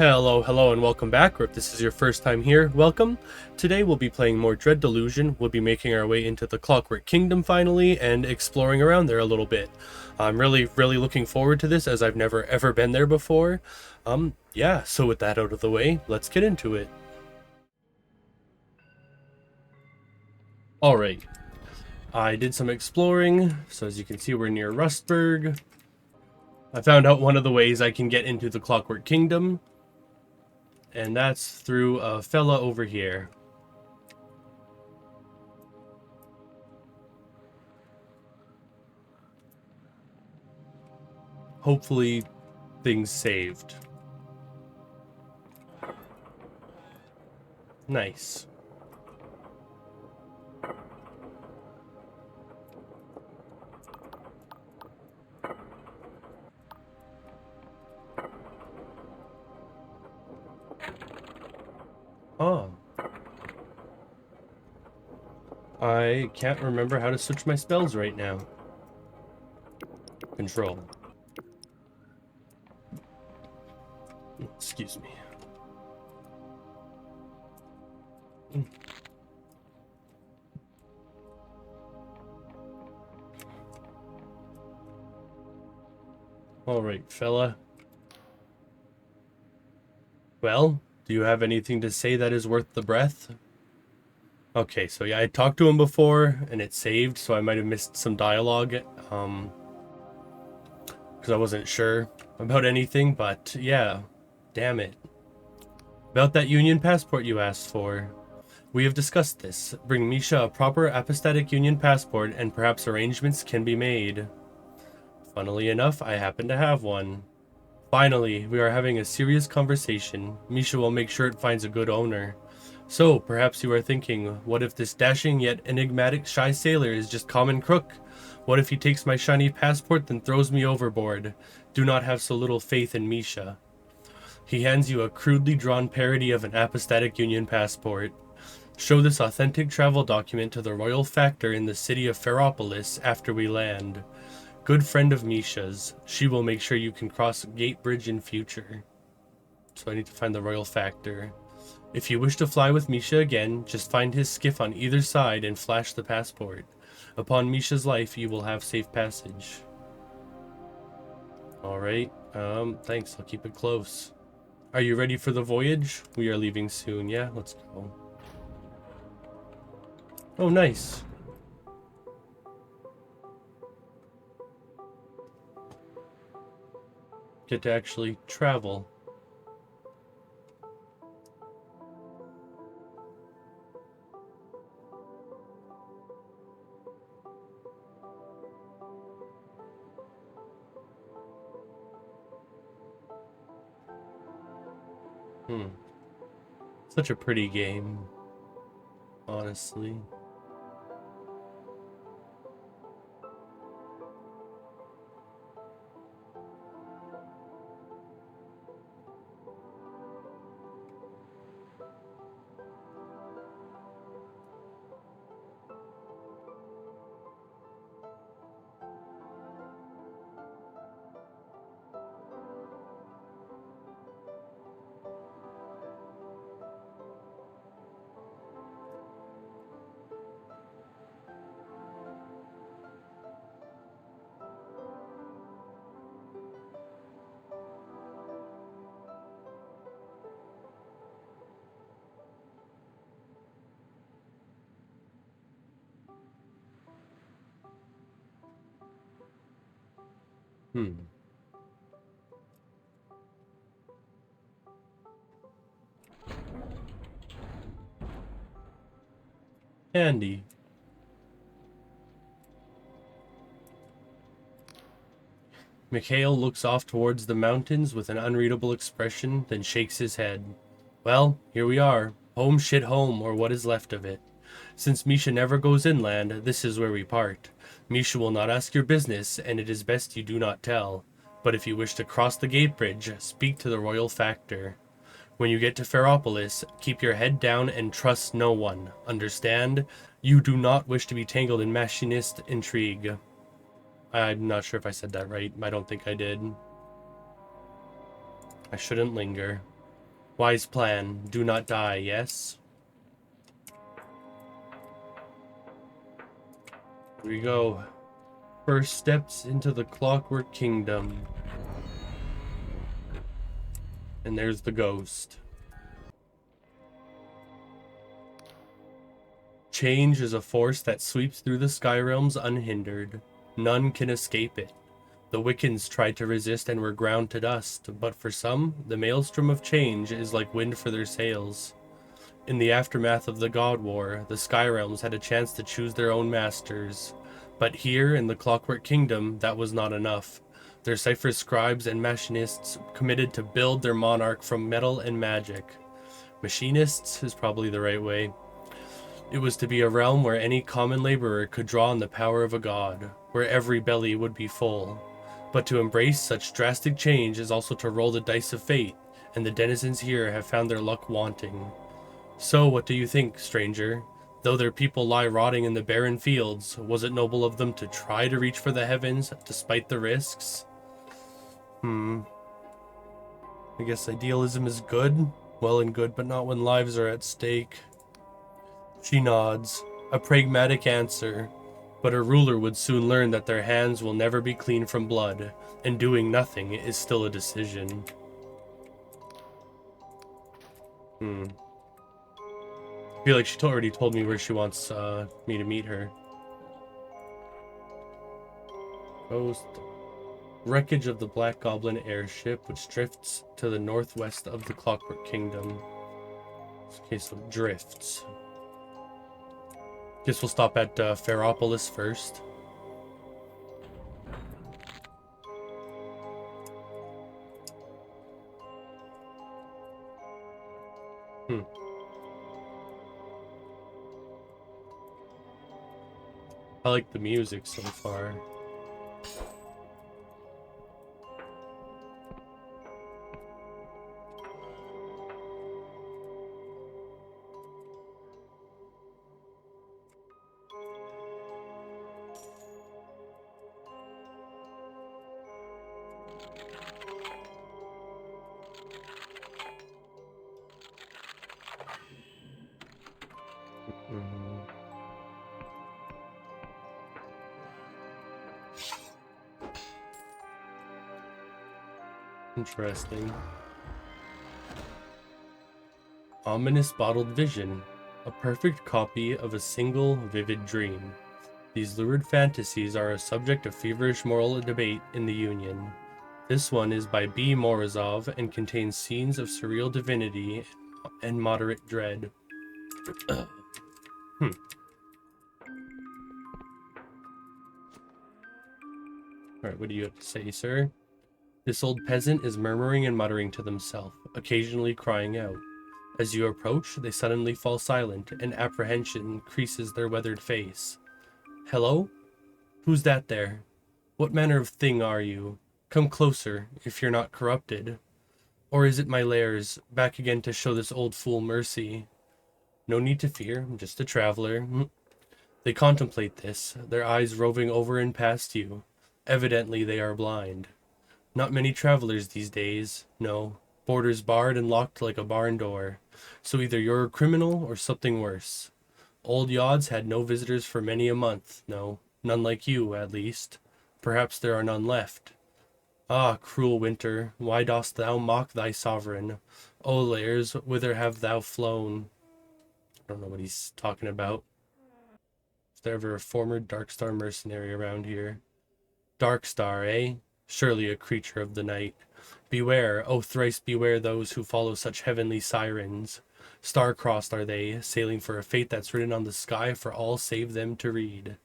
Hello, and welcome back, or if this is your first time here, welcome. Today we'll be playing more Dread Delusion. We'll be making our way into the Clockwork Kingdom finally, and exploring around there a little bit. I'm really looking forward to this, as I've never ever been there before. Yeah, so with that out of the way, let's get into it. Alright, I did some exploring, so as you can see we're near Rustburg. I found out one of the ways I can get into the Clockwork Kingdom, and that's through a fella over here. Hopefully things saved. Nice. Oh. I can't remember how to switch my spells right now. Control. Excuse me. Alright, fella. Well, do you have anything to say that is worth the breath? Okay, so yeah, I talked to him before, and it saved, so I might have missed some dialogue, because I wasn't sure about anything, but yeah, damn it. About that Union passport you asked for. We have discussed this. Bring Misha a proper apostatic Union passport, and perhaps arrangements can be made. Funnily enough, I happen to have one. Finally, we are having a serious conversation. Misha will make sure it finds a good owner. So, perhaps you are thinking, what if this dashing yet enigmatic shy sailor is just common crook? What if he takes my shiny passport then throws me overboard? Do not have so little faith in Misha. He hands you a crudely drawn parody of an apostatic Union passport. Show this authentic travel document to the royal factor in the city of Ferropolis after we land. Good friend of Misha's. She will make sure you can cross Gate Bridge in future. So I need to find the royal factor. If you wish to fly with Misha again, just find his skiff on either side and flash the passport. Upon Misha's life, you will have safe passage. Alright, thanks, I'll keep it close. Are you ready for the voyage? We are leaving soon, yeah? Let's go. Oh, nice. Get to actually travel. Such a pretty game, honestly. Handy. Mikhail looks off towards the mountains with an unreadable expression, then shakes his head. Well, here we are. Home shit home, or what is left of it. Since Misha never goes inland, this is where we part. Misha will not ask your business, and it is best you do not tell. But if you wish to cross the gate bridge, speak to the royal factor. When you get to Ferropolis, keep your head down and trust no one. Understand? You do not wish to be tangled in machinist intrigue. I'm not sure if I said that right. I don't think I did. I shouldn't linger. Wise plan. Do not die, yes? Here we go. First steps into the Clockwork Kingdom. And there's the ghost. Change is a force that sweeps through the sky realms unhindered. None can escape it. The Wiccans tried to resist and were ground to dust, but for some, the maelstrom of change is like wind for their sails. In the aftermath of the God War, the Sky Realms had a chance to choose their own masters. But here, in the Clockwork Kingdom, that was not enough. Their cipher scribes and machinists committed to build their monarch from metal and magic. Machinists is probably the right way. It was to be a realm where any common laborer could draw on the power of a god, where every belly would be full. But to embrace such drastic change is also to roll the dice of fate, and the denizens here have found their luck wanting. So what do you think, stranger? Though their people lie rotting in the barren fields, was it noble of them to try to reach for the heavens, despite the risks? I guess idealism is good. Well and good, but not when lives are at stake. She nods. A pragmatic answer. But a ruler would soon learn that their hands will never be clean from blood, and doing nothing is still a decision. I feel like she already told me where she wants me to meet her. Ghost. Wreckage of the Black Goblin airship, which drifts to the northwest of the Clockwork Kingdom. Okay, so drifts. Guess we'll stop at Ferropolis first. I like the music so far. Interesting. Ominous bottled vision. A perfect copy of a single vivid dream. These lurid fantasies are a subject of feverish moral debate in the Union. This one is by B. Morozov and contains scenes of surreal divinity and moderate dread. Alright, what do you have to say, sir? This old peasant is murmuring and muttering to themselves, occasionally crying out. As you approach, they suddenly fall silent, and apprehension creases their weathered face. Hello? Who's that there? What manner of thing are you? Come closer, if you're not corrupted. Or is it my lairs, back again to show this old fool mercy? No need to fear, I'm just a traveler. They contemplate this, their eyes roving over and past you. Evidently they are blind. Not many travelers these days, no. Borders barred and locked like a barn door. So either you're a criminal or something worse. Old Yods had no visitors for many a month, no. None like you, at least. Perhaps there are none left. Ah, cruel winter, why dost thou mock thy sovereign? O lairs, whither have thou flown? I don't know what he's talking about. Is there ever a former Darkstar mercenary around here? Darkstar, eh? Surely a creature of the night. Beware, oh thrice beware those who follow such heavenly sirens. Star-crossed are they, sailing for a fate that's written on the sky for all save them to read.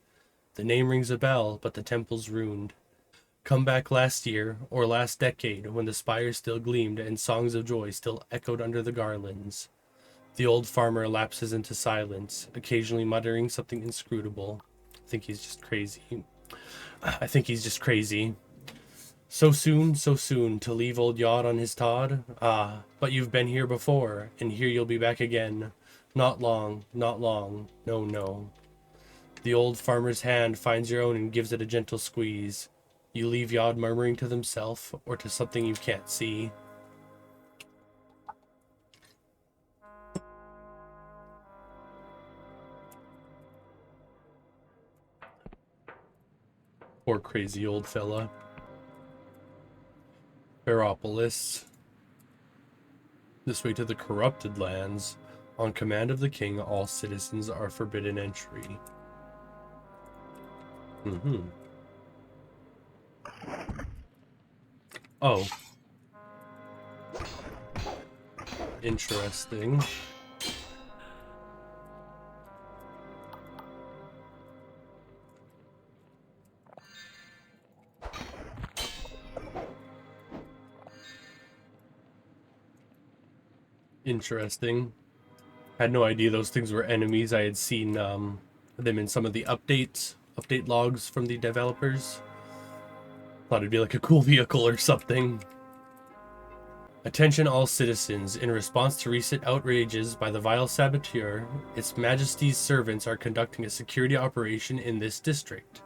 The name rings a bell, but the temple's ruined. Come back last year, or last decade, when the spires still gleamed and songs of joy still echoed under the garlands. The old farmer lapses into silence, occasionally muttering something inscrutable. I think he's just crazy. So soon, to leave old Yod on his Todd? Ah, but you've been here before, and here you'll be back again. Not long, no. The old farmer's hand finds your own and gives it a gentle squeeze. You leave Yod murmuring to himself, or to something you can't see. Poor crazy old fella. Ferropolis. This way to the corrupted lands. On command of the king, all citizens are forbidden entry. Oh. Interesting. Interesting. Had no idea those things were enemies. I had seen them in some of the update logs from the developers. Thought it'd be like a cool vehicle or something. Attention all citizens. In response to recent outrages by the vile saboteur, Its Majesty's servants are conducting a security operation in this district.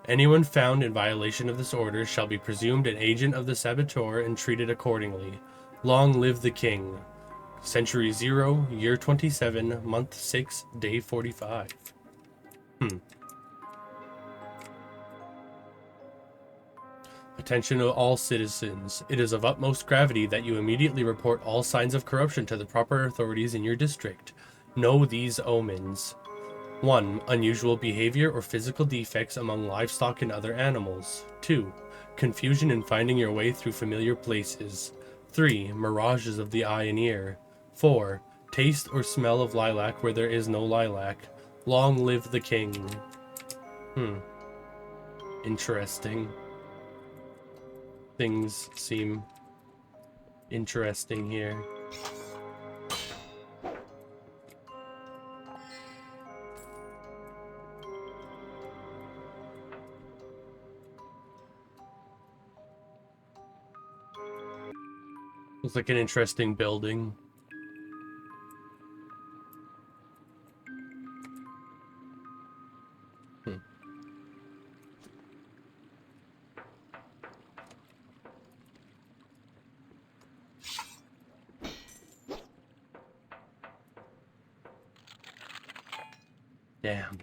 Anyone found in violation of this order shall be presumed an agent of the saboteur and treated accordingly. Long live the king. Century 0, year 27, month 6, day 45. Attention to all citizens. It is of utmost gravity that you immediately report all signs of corruption to the proper authorities in your district. Know these omens. 1. Unusual behavior or physical defects among livestock and other animals. 2. Confusion in finding your way through familiar places. 3. Mirages of the eye and ear. 4. Taste or smell of lilac where there is no lilac. Long live the king. Interesting. Things seem interesting here. Looks like an interesting building. Damn.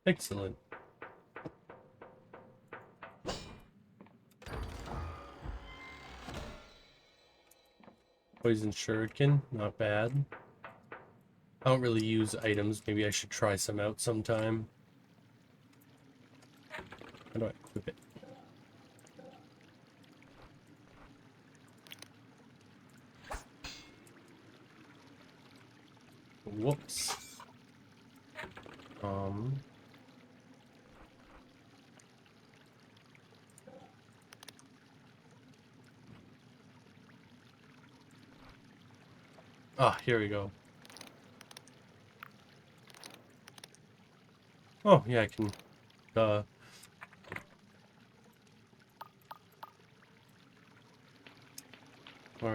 Excellent. Poison shuriken, not bad. I don't really use items. Maybe I should try some out sometime. How do I equip it? Whoops. Here we go. Oh, yeah, I can, Alright,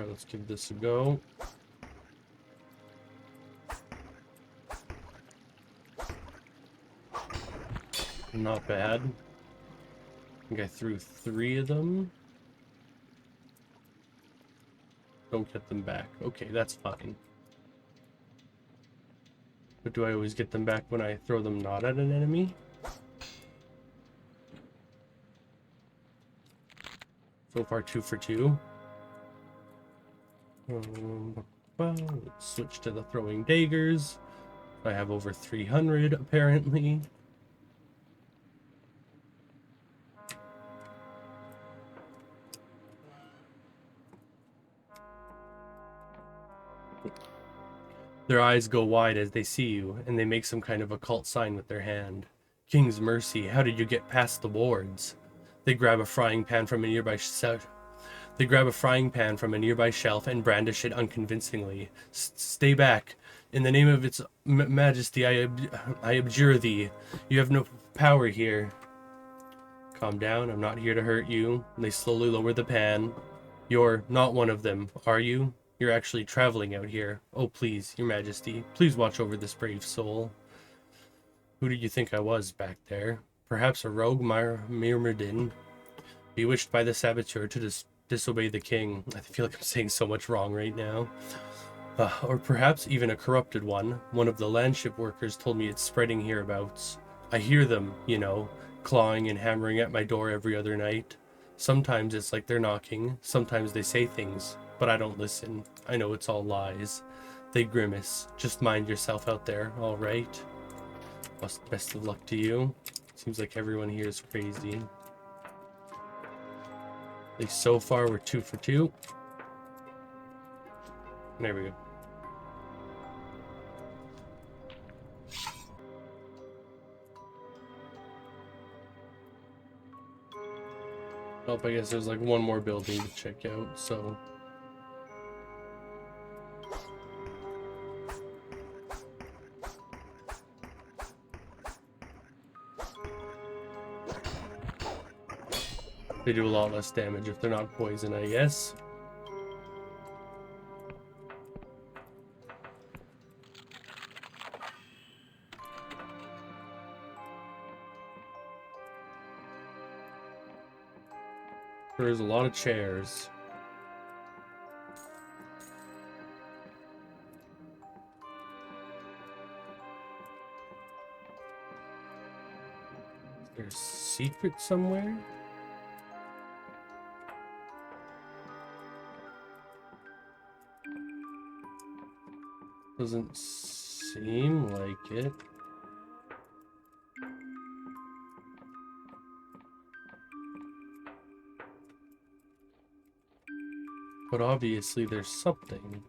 let's give this a go. Not bad. I think I threw 3 of them. Don't get them back. Okay, that's fine. But do I always get them back when I throw them not at an enemy? So far 2 for 2. Well, let's switch to the throwing daggers. I have over 300 apparently. Their eyes go wide as they see you, and they make some kind of occult sign with their hand. King's mercy, how did you get past the wards? They grab a frying pan from a nearby shelf. And brandish it unconvincingly. Stay back. In the name of its majesty, I abjure thee. You have no power here. Calm down, I'm not here to hurt you. They slowly lower the pan. You're not one of them, are you? You're actually traveling out here. Oh, please, your majesty, please watch over this brave soul. Who did you think I was back there? Perhaps a rogue Myrmidon, bewitched by the saboteur to disobey the king. I feel like I'm saying so much wrong right now. Or perhaps even a corrupted one. One of the landship workers told me it's spreading hereabouts. I hear them, you know, clawing and hammering at my door every other night. Sometimes it's like they're knocking, sometimes they say things, but I don't listen. I know it's all lies. They grimace. Just mind yourself out there, all right? Best of luck to you. Seems like everyone here is crazy. At least so far, we're 2 for 2. There we go. Oh, I guess there's like one more building to check out, so... They do a lot less damage if they're not poison, I guess. There's a lot of chairs. There's a secret somewhere? Doesn't seem like it. But obviously there's something.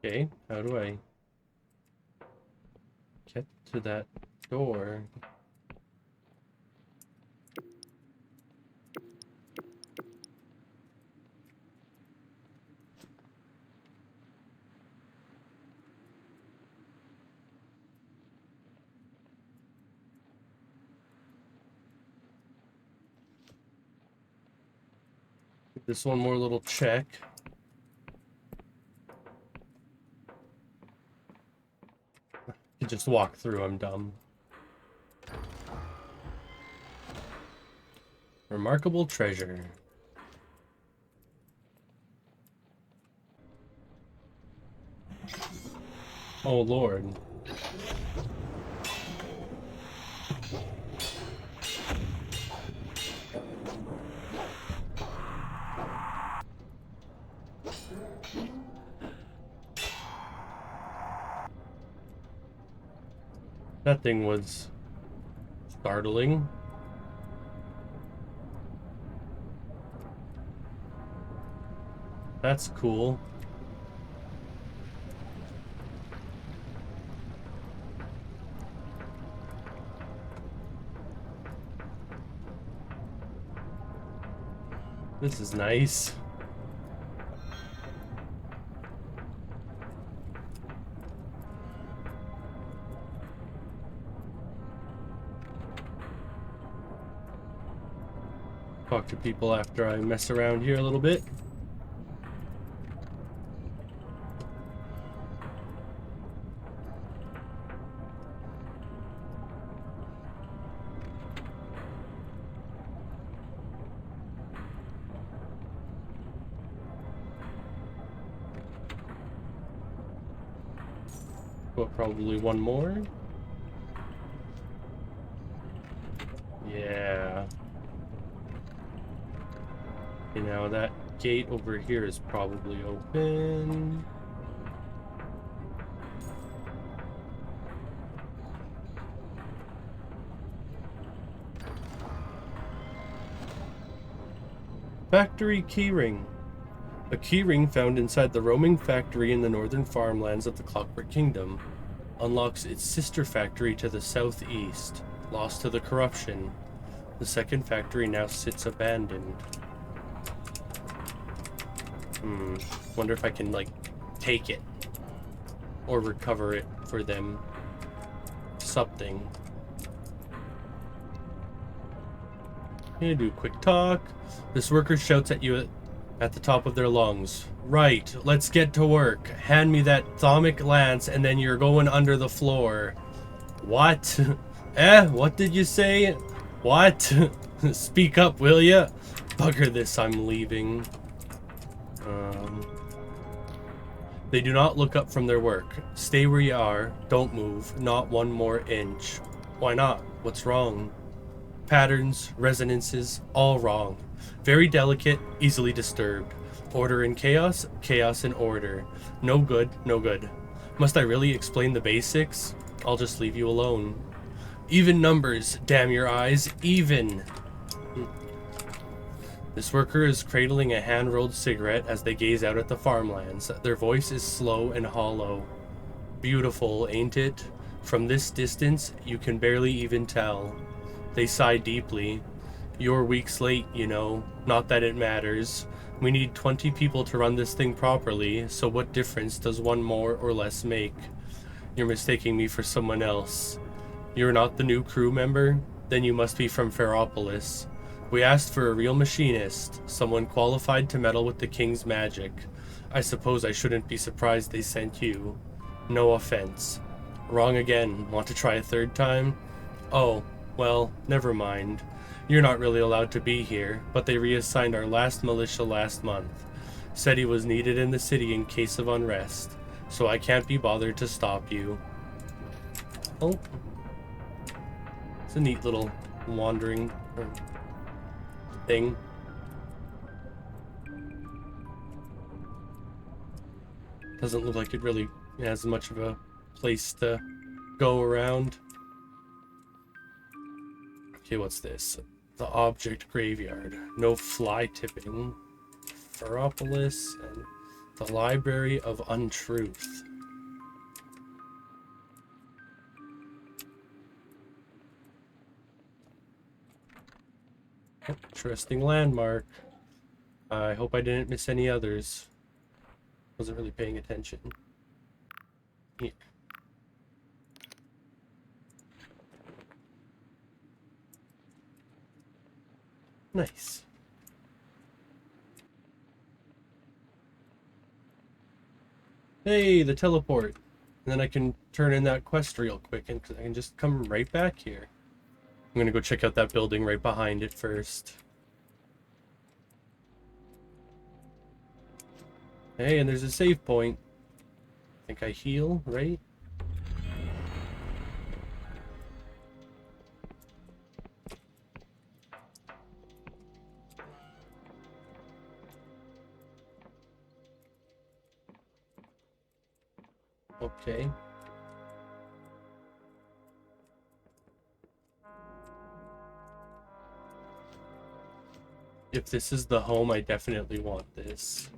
Okay, how do I get to that door? This one more little check. I just walk through, I'm dumb. Remarkable treasure. Oh Lord. That thing was startling. That's cool. This is nice. Talk to people after I mess around here a little bit. Well, probably one more. Yeah. Okay, now that gate over here is probably open. Factory keyring. A keyring found inside the roaming factory in the northern farmlands of the Clockwork Kingdom unlocks its sister factory to the southeast, lost to the corruption. The second factory now sits abandoned. Wonder if I can, like, take it or recover it for them. Something. Okay, do a quick talk. This worker shouts at you at the top of their lungs. Right, let's get to work. Hand me that thaumic lance and then you're going under the floor. What? What did you say? What? Speak up, will ya? Bugger this, I'm leaving. They do not look up from their work. Stay where you are. Don't move. Not one more inch. Why not? What's wrong? Patterns, resonances, all wrong. Very delicate, easily disturbed. Order and chaos, chaos and order. No good, no good. Must I really explain the basics? I'll just leave you alone. Even numbers, damn your eyes, even. This worker is cradling a hand-rolled cigarette as they gaze out at the farmlands. Their voice is slow and hollow. Beautiful, ain't it? From this distance, you can barely even tell. They sigh deeply. You're weeks late, you know. Not that it matters. We need 20 people to run this thing properly, so what difference does one more or less make? You're mistaking me for someone else. You're not the new crew member? Then you must be from Ferropolis. We asked for a real machinist, someone qualified to meddle with the king's magic. I suppose I shouldn't be surprised they sent you. No offense. Wrong again. Want to try a third time? Oh, well, never mind. You're not really allowed to be here, but they reassigned our last militia last month. Said he was needed in the city in case of unrest, so I can't be bothered to stop you. Oh. It's a neat little wandering thing. Doesn't look like it really has much of a place to go around. Okay, what's this? The object graveyard. No fly tipping. Ferropolis and the Library of Untruth. Interesting landmark. I hope I didn't miss any others. Wasn't really paying attention. Here. Nice. Hey, the teleport. And then I can turn in that quest real quick and I can just come right back here. I'm gonna go check out that building right behind it first. Hey, and there's a save point. I think I heal, right? Okay. If this is the home, I definitely want this.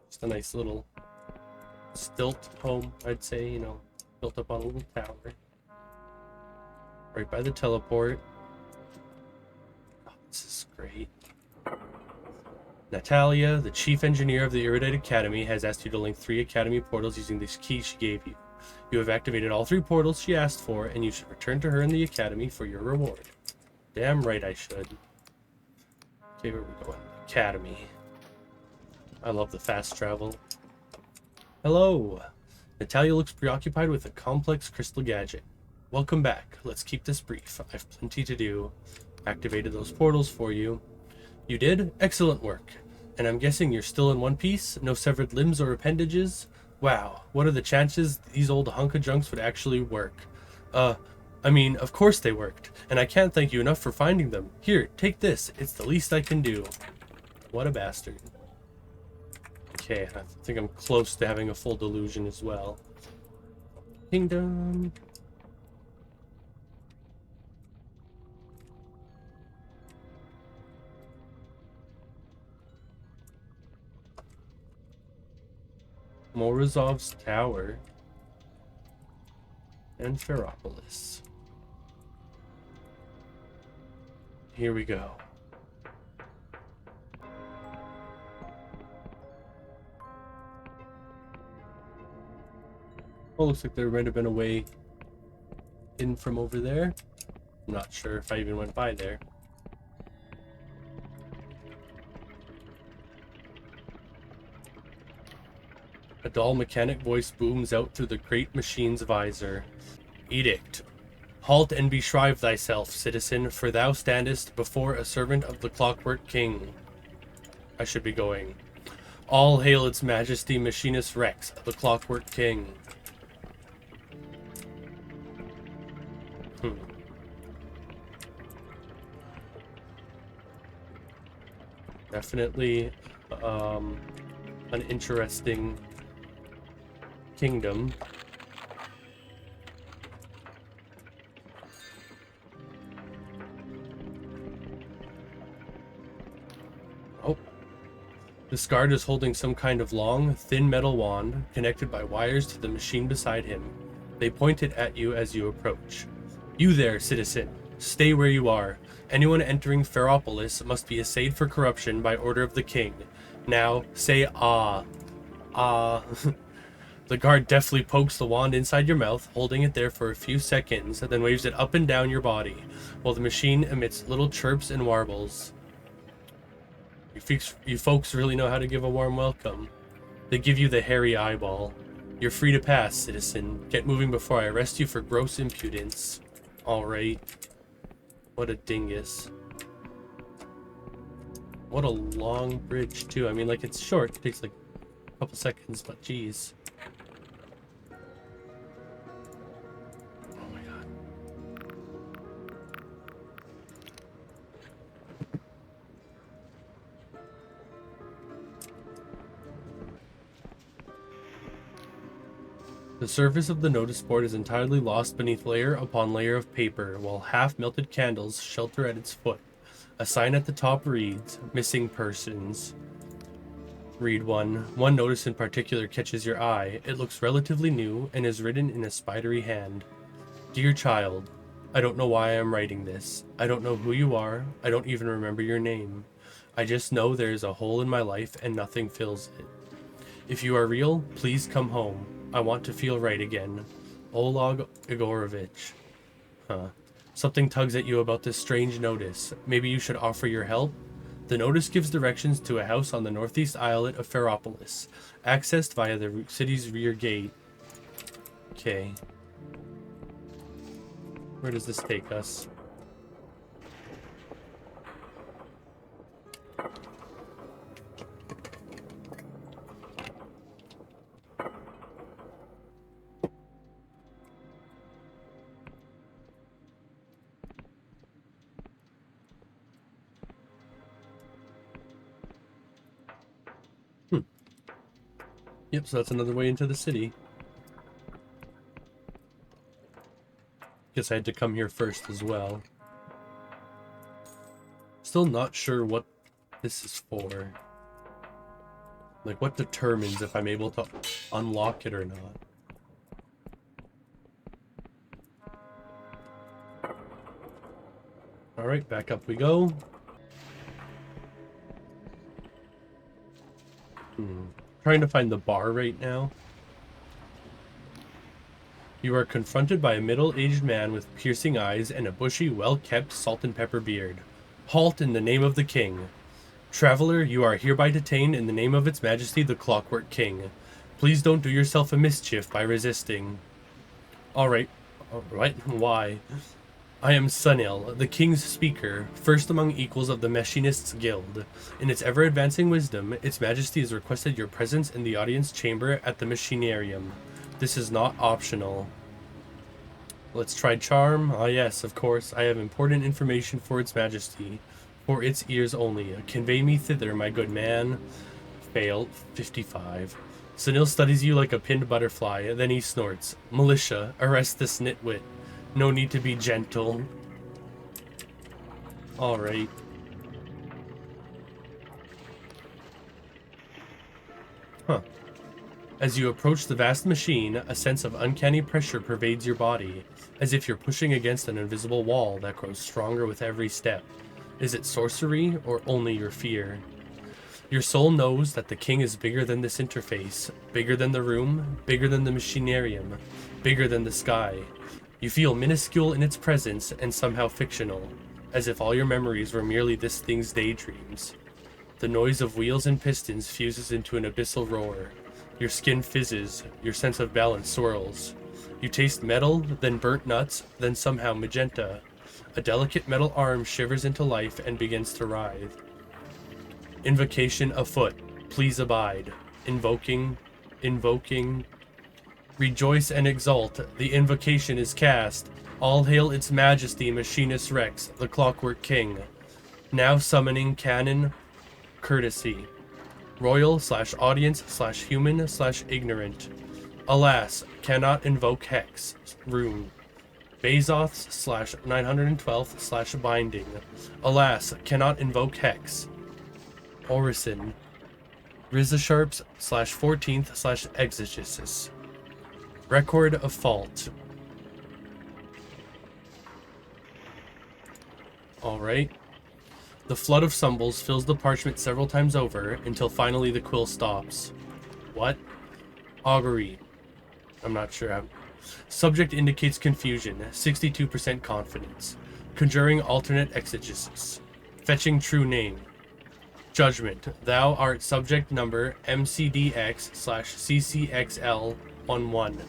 Just a nice little stilt home, I'd say, you know, built up on a little tower. Right by the teleport. Oh, this is great. Natalia, the chief engineer of the Erudite Academy, has asked you to link 3 academy portals using this key she gave you. You have activated all 3 portals she asked for, and you should return to her in the academy for your reward. Damn right I should. Okay, where are we going? Academy. I love the fast travel. Hello. Natalia looks preoccupied with a complex crystal gadget. Welcome back. Let's keep this brief. I've plenty to do. Activated those portals for you. You did? Excellent work. And I'm guessing you're still in one piece? No severed limbs or appendages? Wow, what are the chances these old hunk-of-junks would actually work? I mean, of course they worked, and I can't thank you enough for finding them. Here, take this. It's the least I can do. What a bastard. Okay, I think I'm close to having a full delusion as well. Kingdom. Morozov's Tower. And Ferropolis. Here we go. Well, looks like there might have been a way in from over there. I'm not sure if I even went by there. A dull mechanic voice booms out through the great machine's visor. Edict. Halt and beshrive thyself, citizen, for thou standest before a servant of the Clockwork King. I should be going. All hail its majesty, Machinist Rex, the Clockwork King. Definitely an interesting kingdom. Oh. This guard is holding some kind of long, thin metal wand connected by wires to the machine beside him. They point it at you as you approach. You there, citizen. Stay where you are. Anyone entering Ferropolis must be assayed for corruption by order of the king. Now, say ah. Ah. The guard deftly pokes the wand inside your mouth, holding it there for a few seconds, then waves it up and down your body, while the machine emits little chirps and warbles. You folks really know how to give a warm welcome. They give you the hairy eyeball. You're free to pass, citizen. Get moving before I arrest you for gross impudence. Alright. What a dingus. What a long bridge, too. I mean, like, it's short. It takes, like, a couple seconds, but geez. Oh my god. The surface of the notice board is entirely lost beneath layer upon layer of paper, while half-melted candles shelter at its foot. A sign at the top reads, Missing Persons. Read 1. One notice in particular catches your eye. It looks relatively new and is written in a spidery hand. Dear child, I don't know why I am writing this. I don't know who you are. I don't even remember your name. I just know there is a hole in my life and nothing fills it. If you are real, please come home. I want to feel right again. Oleg Igorovich. Huh. Something tugs at you about this strange notice. Maybe you should offer your help? The notice gives directions to a house on the northeast islet of Ferropolis, accessed via the city's rear gate. Okay. Where does this take us? Yep, so that's another way into the city. Guess I had to come here first as well. Still not sure what this is for. Like, what determines if I'm able to unlock it or not. Alright, back up we go. Trying to find the bar right now. You are confronted by a middle-aged man with piercing eyes and a bushy, well-kept salt and pepper beard. Halt in the name of the king. Traveler, you are hereby detained in the name of its majesty the Clockwork King. Please don't do yourself a mischief by resisting. Alright. Why? I am Sunil, the king's speaker, first among equals of the Machinists Guild. In its ever-advancing wisdom, its majesty has requested your presence in the audience chamber at the Machinarium. This is not optional. Let's try charm. Ah yes, of course, I have important information for its majesty. For its ears only. Convey me thither, my good man. Fail. 55. Sunil studies you like a pinned butterfly, then he snorts. Militia, arrest this nitwit. No need to be gentle. Alright. Huh. As you approach the vast machine, a sense of uncanny pressure pervades your body, as if you're pushing against an invisible wall that grows stronger with every step. Is it sorcery, or only your fear? Your soul knows that the king is bigger than this interface, bigger than the room, bigger than the machinarium, bigger than the sky. You feel minuscule in its presence and somehow fictional, as if all your memories were merely this thing's daydreams. The noise of wheels and pistons fuses into an abyssal roar. Your skin fizzes, your sense of balance swirls. You taste metal, then burnt nuts, then somehow magenta. A delicate metal arm shivers into life and begins to writhe. Invocation afoot. Please abide. Invoking. Rejoice and exult. The invocation is cast. All hail its majesty, Machinist Rex, the Clockwork King. Now summoning canon courtesy. Royal/audience/human/ignorant. Alas, cannot invoke hex. Rune. Bazoth/912/binding. Alas, cannot invoke hex. Orison. Rizasharps/14th/exegesis. Record of fault. Alright. The flood of symbols fills the parchment several times over until finally the quill stops. What? Augury. I'm not sure how. Subject indicates confusion, 62% confidence. Conjuring alternate exegesis. Fetching true name. Judgment. Thou art subject number MCDX/CCXL11.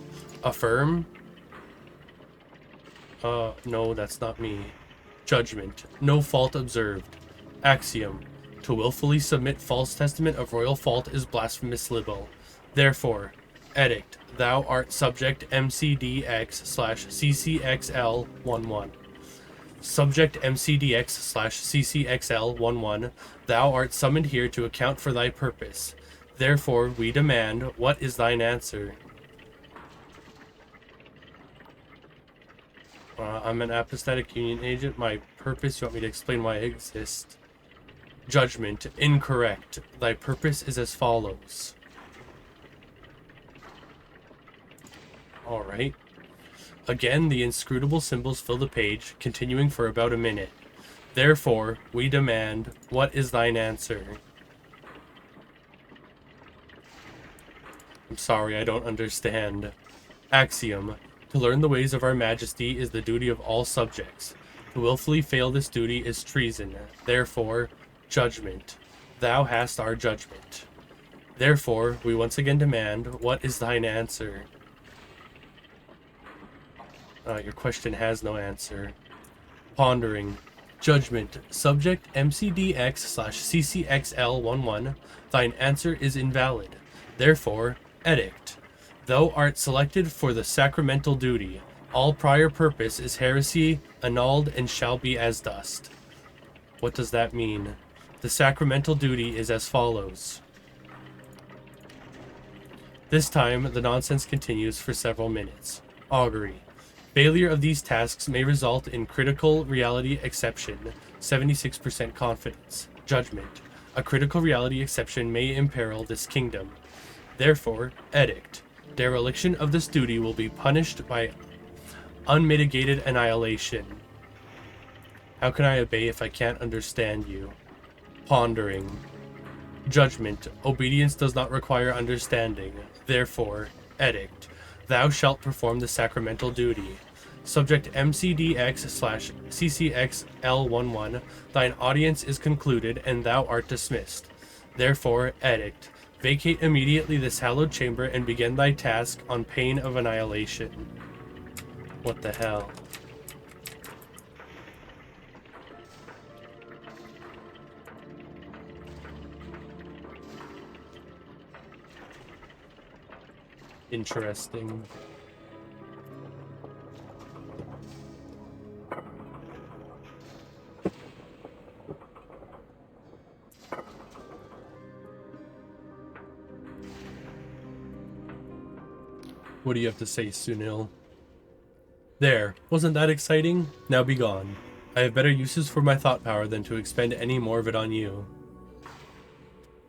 Affirm? No, that's not me. Judgment. No fault observed. Axiom. To willfully submit false testament of royal fault is blasphemous libel. Therefore, edict. Thou art subject MCDX/CCXL11. Subject MCDX/CCXL11. Thou art summoned here to account for thy purpose. Therefore, we demand, what is thine answer? I'm an apostatic union agent. My purpose, you want me to explain why I exist? Judgment. Incorrect. Thy purpose is as follows. Alright. Again, the inscrutable symbols fill the page, continuing for about a minute. Therefore, we demand, what is thine answer? I'm sorry, I don't understand. Axiom. To learn the ways of our majesty is the duty of all subjects. To willfully fail this duty is treason. Therefore, judgment. Thou hast our judgment. Therefore, we once again demand, what is thine answer? Your question has no answer. Pondering. Judgment. Subject MCDX/CCXL11. Thine answer is invalid. Therefore, edict. Thou art selected for the sacramental duty. All prior purpose is heresy, annulled, and shall be as dust. What does that mean? The sacramental duty is as follows. This time, the nonsense continues for several minutes. Augury. Failure of these tasks may result in critical reality exception, 76% confidence. Judgment. A critical reality exception may imperil this kingdom. Therefore, edict. Dereliction of this duty will be punished by unmitigated annihilation. How can I obey if I can't understand you? Pondering. Judgment. Obedience does not require understanding. Therefore, edict. Thou shalt perform the sacramental duty. Subject MCDX/CCXL11. Thine audience is concluded, and thou art dismissed. Therefore, edict. Vacate immediately this hallowed chamber and begin thy task on pain of annihilation. What the hell? Interesting. What do you have to say, Sunil? There, wasn't that exciting? Now be gone. I have better uses for my thought power than to expend any more of it on you.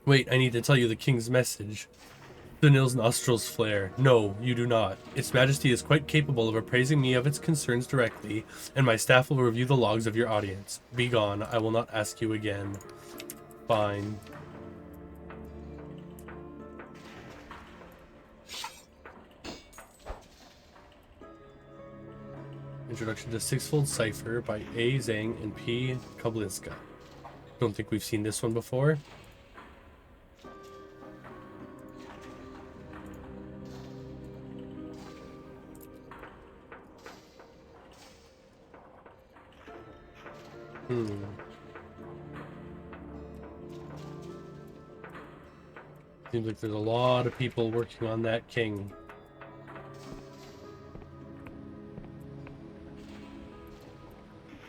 Wait, I need to tell you the king's message. Sunil's nostrils flare. No, you do not. Its Majesty is quite capable of appraising me of its concerns directly, and my staff will review the logs of your audience. Be gone. I will not ask you again. Fine. Introduction to Sixfold Cipher by A. Zhang and P. Koblinska. Don't think we've seen this one before. Hmm. Seems like there's a lot of people working on that king.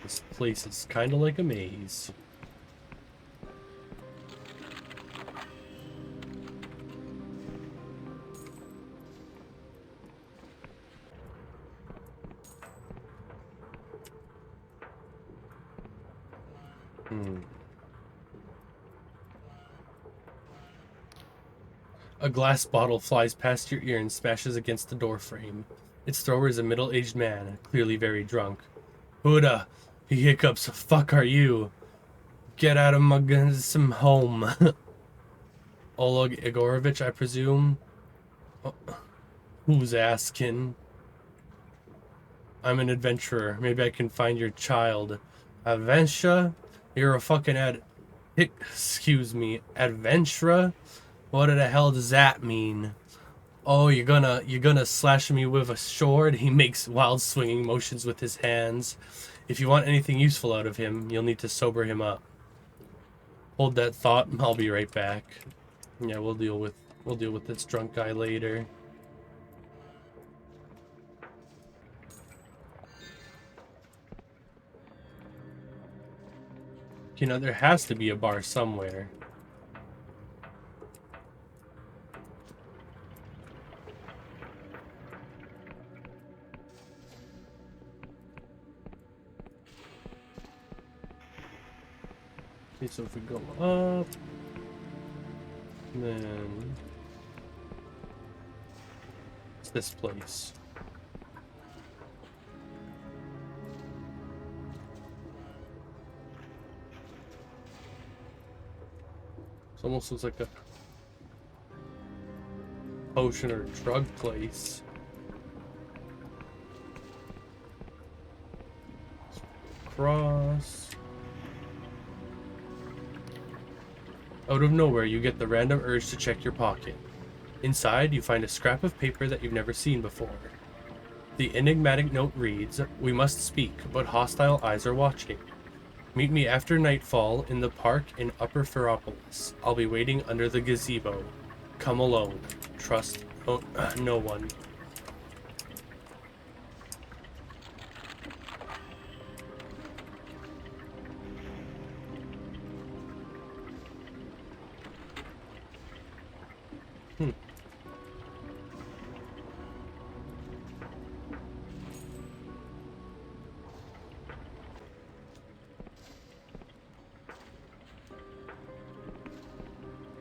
This place is kind of like a maze. A glass bottle flies past your ear and smashes against the doorframe. Its thrower is a middle-aged man, clearly very drunk. Huda, he hiccups, fuck are you? Get out of my some home. Oleg Igorovich, I presume? Oh, who's asking? I'm an adventurer. Maybe I can find your child. Adventure? You're a fucking excuse me, adventurer? What the hell does that mean? Oh, you're gonna slash me with a sword? He makes wild swinging motions with his hands. If you want anything useful out of him, you'll need to sober him up. Hold that thought, I'll be right back. Yeah, we'll deal with this drunk guy later. You know, there has to be a bar somewhere. Okay, so if we go up, then it's this place. It almost looks like a potion or drug place. Cross. Out of nowhere, you get the random urge to check your pocket. Inside, you find a scrap of paper that you've never seen before. The enigmatic note reads, "We must speak, but hostile eyes are watching. Meet me after nightfall in the park in Upper Ferropolis. I'll be waiting under the gazebo. Come alone. Trust no one."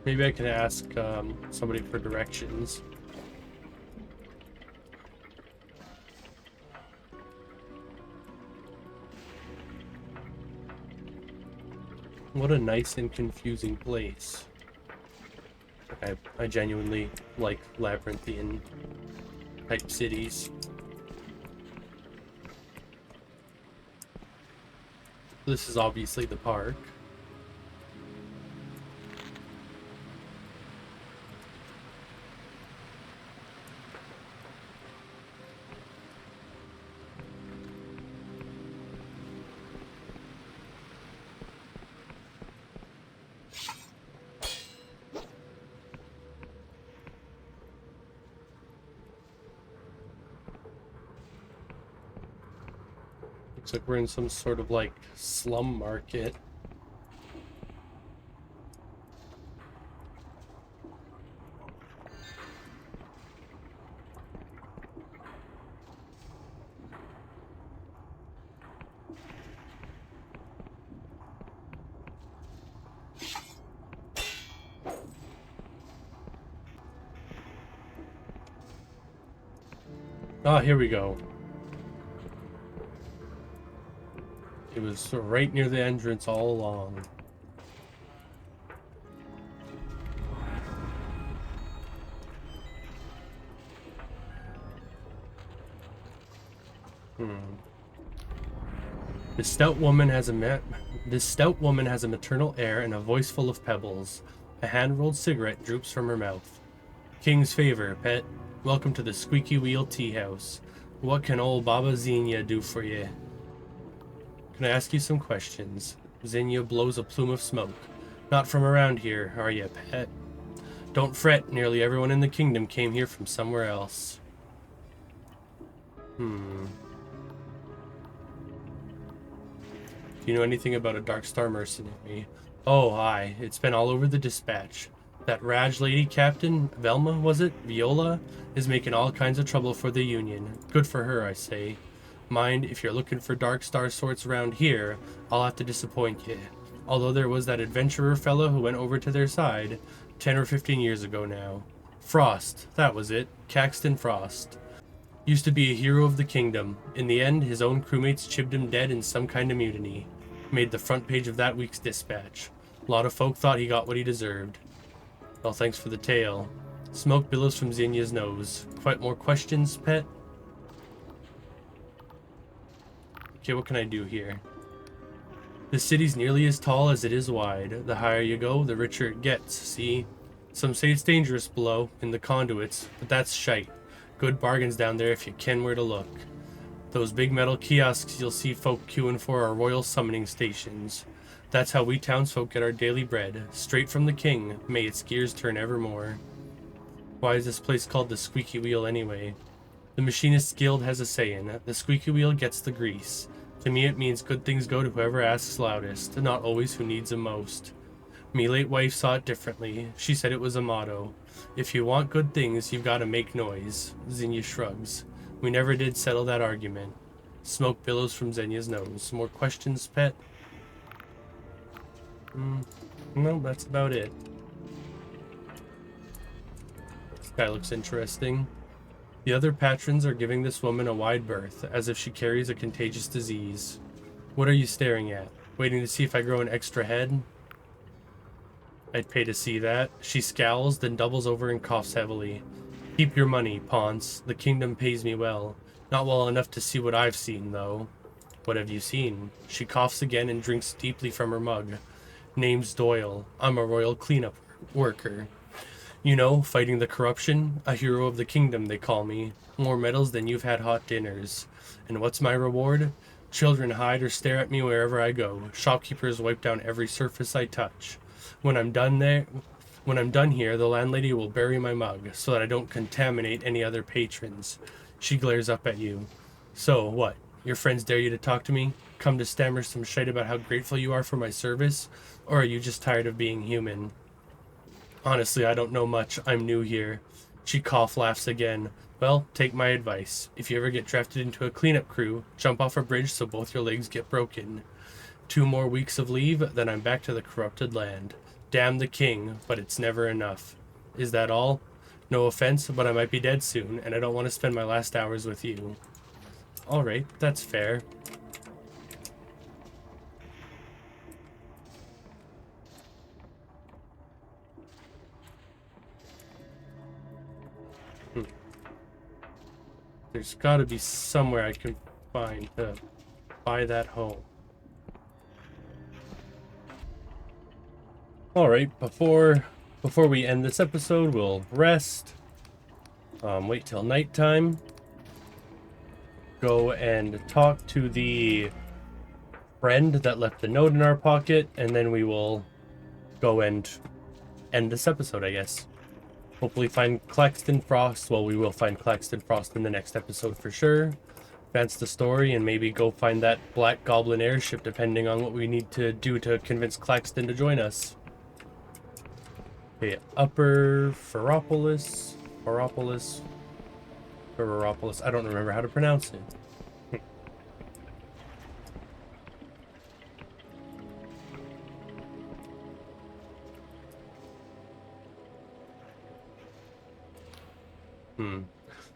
Maybe I can ask somebody for directions. What a nice and confusing place. I genuinely like labyrinthian type cities. This is obviously the park. Looks like we're in some sort of like slum market. Ah, here we go. It was right near the entrance all along. This stout woman has a maternal air and a voice full of pebbles. A hand-rolled cigarette droops from her mouth. King's favor, pet. Welcome to the Squeaky Wheel Tea House. What can old Baba Xenia do for you? Can I ask you some questions? Xenia blows a plume of smoke. Not from around here, are you, pet? Don't fret, nearly everyone in the kingdom came here from somewhere else. Do you know anything about a Darkstar mercenary? Oh, aye, it's been all over the dispatch. That Raj lady captain, Velma, was it? Viola, is making all kinds of trouble for the Union. Good for her, I say. Mind, if you're looking for Darkstar sorts around here, I'll have to disappoint you. Although there was that adventurer fellow who went over to their side 10 or 15 years ago now. Frost, that was it. Caxton Frost. Used to be a hero of the kingdom. In the end, his own crewmates chipped him dead in some kind of mutiny. Made the front page of that week's dispatch. A lot of folk thought he got what he deserved. Well, thanks for the tale. Smoke billows from Xenia's nose. Quite more questions, pet? Okay, what can I do here? The city's nearly as tall as it is wide. The higher you go, the richer it gets, see? Some say it's dangerous below, in the conduits, but that's shite. Good bargains down there if you ken where to look. Those big metal kiosks you'll see folk queuing for are royal summoning stations. That's how we townsfolk get our daily bread, straight from the king. May its gears turn evermore. Why is this place called the Squeaky Wheel anyway? The Machinist's Guild has a saying, the squeaky wheel gets the grease. To me it means good things go to whoever asks loudest, not always who needs them most. Me late wife saw it differently. She said it was a motto. If you want good things, you've got to make noise. Xenia shrugs. We never did settle that argument. Smoke billows from Xenia's nose. More questions, pet? No, that's about it. This guy looks interesting. The other patrons are giving this woman a wide berth, as if she carries a contagious disease. What are you staring at? Waiting to see if I grow an extra head? I'd pay to see that. She scowls, then doubles over and coughs heavily. Keep your money, Ponce. The kingdom pays me well. Not well enough to see what I've seen, though. What have you seen? She coughs again and drinks deeply from her mug. Name's Doyle. I'm a royal cleanup worker. You know, fighting the corruption. A hero of the kingdom, they call me. More medals than you've had hot dinners. And what's my reward? Children hide or stare at me wherever I go. Shopkeepers wipe down every surface I touch. When I'm done here, the landlady will bury my mug, so that I don't contaminate any other patrons. She glares up at you. So, what? Your friends dare you to talk to me? Come to stammer some shite about how grateful you are for my service? Or are you just tired of being human? Honestly, I don't know much. I'm new here. She laughs again. Well, take my advice. If you ever get drafted into a cleanup crew, jump off a bridge so both your legs get broken. 2 more weeks of leave, then I'm back to the corrupted land. Damn the king, but it's never enough. Is that all? No offense, but I might be dead soon, and I don't want to spend my last hours with you. Alright, that's fair. There's gotta be somewhere I can find to buy that home. Alright, before we end this episode, we'll rest. Wait till nighttime. Go and talk to the friend that left the note in our pocket, and then we will go and end this episode, I guess. Hopefully find Claxton Frost. Well, we will find Claxton Frost in the next episode for sure. Advance the story and maybe go find that Black Goblin airship, depending on what we need to do to convince Claxton to join us. Okay, Upper Ferropolis. I don't remember how to pronounce it.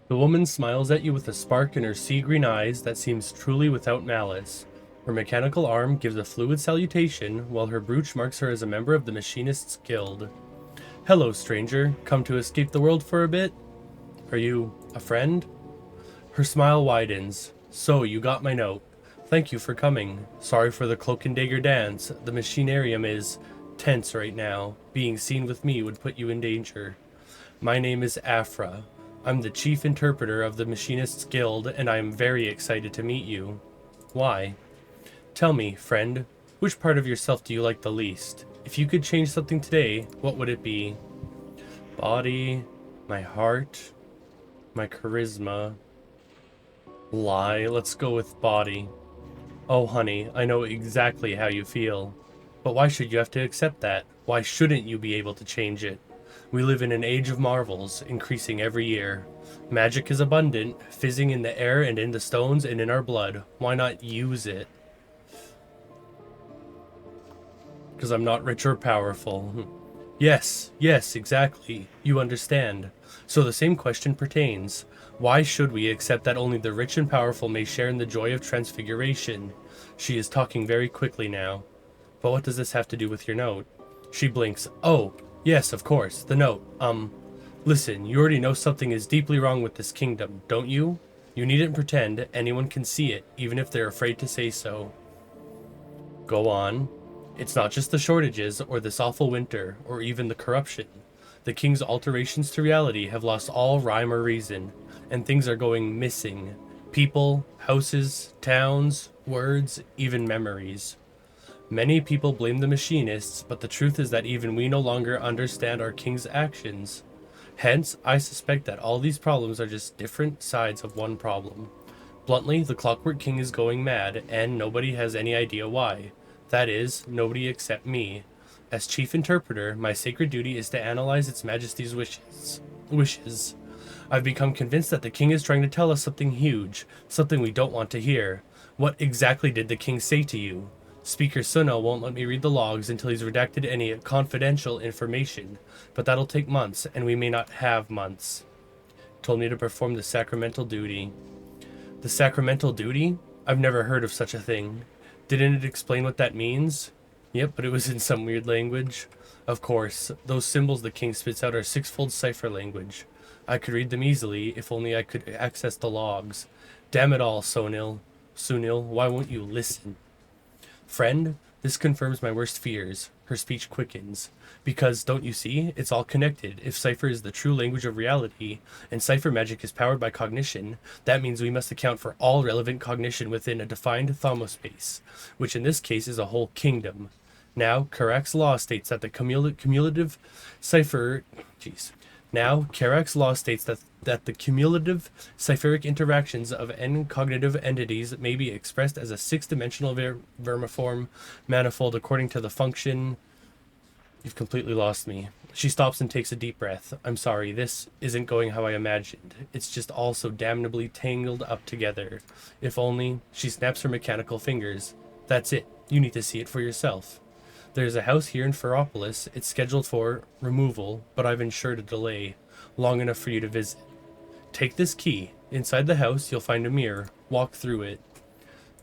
The woman smiles at you with a spark in her sea-green eyes that seems truly without malice. Her mechanical arm gives a fluid salutation, while her brooch marks her as a member of the Machinist's Guild. Hello, stranger. Come to escape the world for a bit? Are you a friend? Her smile widens. So, you got my note. Thank you for coming. Sorry for the cloak and dagger dance. The machinarium is tense right now. Being seen with me would put you in danger. My name is Afra. I'm the chief interpreter of the Machinist's Guild, and I am very excited to meet you. Why? Tell me, friend, which part of yourself do you like the least? If you could change something today, what would it be? Body, my heart, my charisma. Lie, let's go with body. Oh, honey, I know exactly how you feel. But why should you have to accept that? Why shouldn't you be able to change it? We live in an age of marvels, increasing every year. Magic is abundant, fizzing in the air and in the stones and in our blood. Why not use it? Because I'm not rich or powerful. Yes, exactly. You understand. So the same question pertains. Why should we accept that only the rich and powerful may share in the joy of transfiguration? She is talking very quickly now. But what does this have to do with your note? She blinks. Oh, yes, of course, the note. Listen, you already know something is deeply wrong with this kingdom, don't you? You needn't pretend. Anyone can see it, even if they're afraid to say so. Go on. It's not just the shortages, or this awful winter, or even the corruption. The king's alterations to reality have lost all rhyme or reason, and things are going missing. People, houses, towns, words, even memories. Many people blame the machinists, but the truth is that even we no longer understand our king's actions. Hence, I suspect that all these problems are just different sides of one problem. Bluntly, the Clockwork King is going mad, and nobody has any idea why. That is, nobody except me. As chief interpreter, my sacred duty is to analyze its majesty's wishes. I've become convinced that the king is trying to tell us something huge, something we don't want to hear. What exactly did the king say to you? Speaker Suno won't let me read the logs until he's redacted any confidential information, but that'll take months, and we may not have months. Told me to perform the sacramental duty. The sacramental duty? I've never heard of such a thing. Didn't it explain what that means? Yep, but it was in some weird language. Of course, those symbols the king spits out are six-fold cipher language. I could read them easily, if only I could access the logs. Damn it all, Sunil, why won't you listen? Friend, this confirms my worst fears. Her speech quickens. Because, don't you see, it's all connected. If cipher is the true language of reality, and cipher magic is powered by cognition, that means we must account for all relevant cognition within a defined thaumaspace, which in this case is a whole kingdom. Now, Karak's law states that the cumulative cipher... Now, Karak's law states that the cumulative cipheric interactions of n cognitive entities may be expressed as a six-dimensional vermiform manifold according to the function... You've completely lost me. She stops and takes a deep breath. I'm sorry, this isn't going how I imagined. It's just all so damnably tangled up together. If only... She snaps her mechanical fingers. That's it. You need to see it for yourself. There's a house here in Ferropolis. It's scheduled for removal, but I've ensured a delay, long enough for you to visit. Take this key. Inside the house, you'll find a mirror. Walk through it.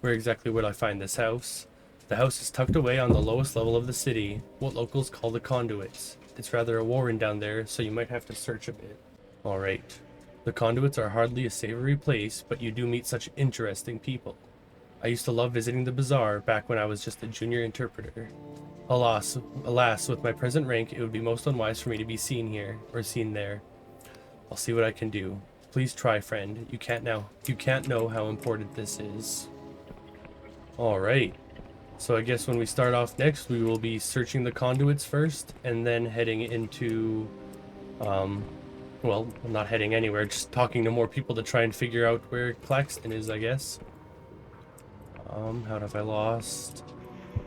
Where exactly would I find this house? The house is tucked away on the lowest level of the city, what locals call the conduits. It's rather a warren down there, so you might have to search a bit. Alright. The conduits are hardly a savory place, but you do meet such interesting people. I used to love visiting the bazaar back when I was just a junior interpreter. Alas, with my present rank, it would be most unwise for me to be seen here, or seen there. I'll see what I can do. Please try, friend. You can't know how important this is. Alright. So I guess when we start off next, we will be searching the conduits first, and then heading into, well, I'm not heading anywhere, just talking to more people to try and figure out where Claxton is, I guess. How have I lost?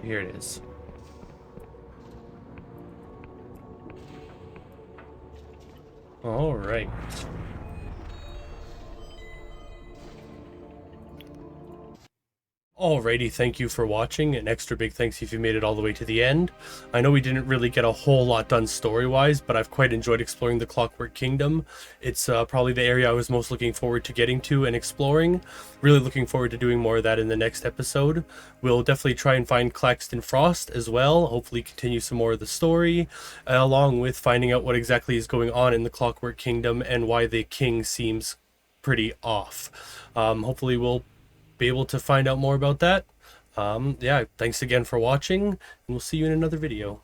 Here it is. Alright. Alrighty, thank you for watching. An extra big thanks if you made it all the way to the end. I know we didn't really get a whole lot done story-wise, but I've quite enjoyed exploring the Clockwork Kingdom. It's probably the area I was most looking forward to getting to and exploring. Really looking forward to doing more of that in the next episode. We'll definitely try and find Claxton Frost as well, hopefully continue some more of the story, along with finding out what exactly is going on in the Clockwork Kingdom and why the king seems pretty off. Hopefully we'll be able to find out more about that. Yeah, thanks again for watching, and we'll see you in another video.